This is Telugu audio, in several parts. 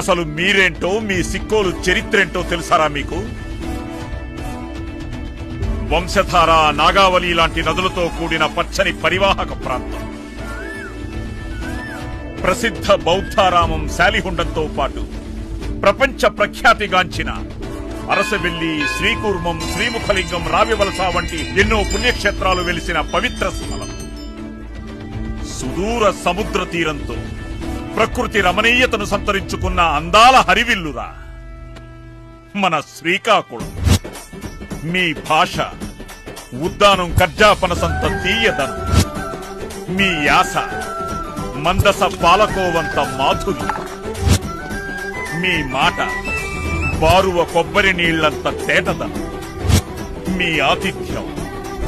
అసలు మీరేంటో మీ సిక్కోలు చరిత్రేంటో తెలుసారా మీకు? వంశధార, నాగావళి లాంటి నదులతో కూడిన పచ్చని పరివాహక ప్రాంతం. ప్రసిద్ధ బౌద్ధారామం శాలిహుండంతో పాటు ప్రపంచ ప్రఖ్యాతిగాంచిన అరసవెల్లి, శ్రీకూర్మం, శ్రీముఖలింగం, రావివలస వంటి ఎన్నో పుణ్యక్షేత్రాలు వెలిసిన పవిత్ర స్థలం. సుదూర సముద్ర తీరంతో ప్రకృతి రమణీయతను సంతరించుకున్న అందాల హరివిల్లురా మన శ్రీకాకుళం. మీ భాష ఉద్దానం కర్జాపనసంత తీయదనం, మీ యాస మందస పాలకోవంత మాధురి, మీ మాట బారువ కొబ్బరి నీళ్లంత తేటదనం, మీ ఆతిథ్యం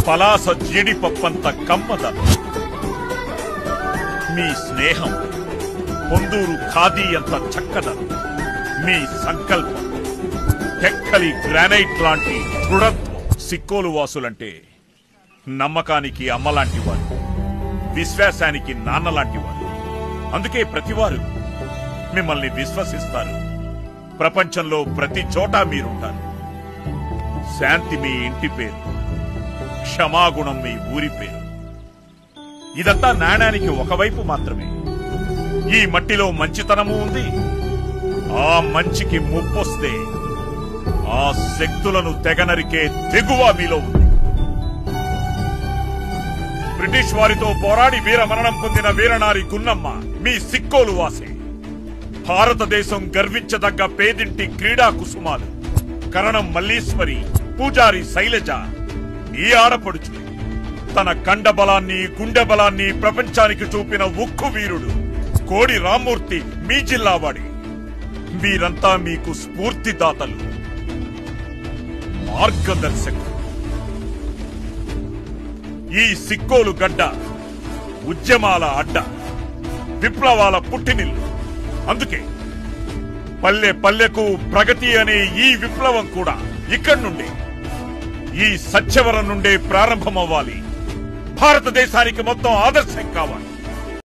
పలాస జీడిపప్పంత కమ్మదనం, మీ స్నేహం పొందూరు ఖాదీ అంత చక్కదనం, మీ సంకల్పం టెక్కలి గ్రానైట్ లాంటి దృఢత్వం. సిక్కోలు వాసులంటే నమ్మకానికి అమ్మలాంటి వారు, విశ్వాసానికి నాన్నలాంటి వారు. అందుకే ప్రతివారు మిమ్మల్ని విశ్వసిస్తారు. ప్రపంచంలో ప్రతి చోట మీరుంటారు. శాంతి మీ ఇంటి పేరు, క్షమాగుణం మీ ఊరి పేరు. ఇదంతా నాణానికి ఒకవైపు మాత్రమే. ఈ మట్టిలో మంచితనము ఉంది. ఆ మంచికి ముప్పొస్తే ఆ శక్తులను తెగనరికే తెగువ మీలో ఉంది. బ్రిటిష్ వారితో పోరాడి వీరమరణం పొందిన వీరనారి గున్నమ్మ మీ సిక్కోలు వాసే. భారతదేశం గర్వించదగ్గ పేదింటి క్రీడా కుసుమాలు కరణం మల్లీశ్వరి, పూజారి శైలజ మీ ఆడపడుచు. తన కండబలాన్ని, గుండె బలాన్ని ప్రపంచానికి చూపిన ఉక్కు వీరుడు కోడి రామ్మూర్తి మీ జిల్లావాడి. వీరంతా మీకు స్ఫూర్తిదాతలు, మార్గదర్శకులు. ఈ సిక్కోలు గడ్డ ఉద్యమాల అడ్డ, విప్లవాల పుట్టినిల్లు. అందుకే పల్లె పల్లెకు ప్రగతి అనే ఈ విప్లవం కూడా ఇక్కడి నుండే, ఈ సత్యవరం నుండే ప్రారంభమవ్వాలి. భారతదేశానికి మొత్తం ఆదర్శం కావాలి.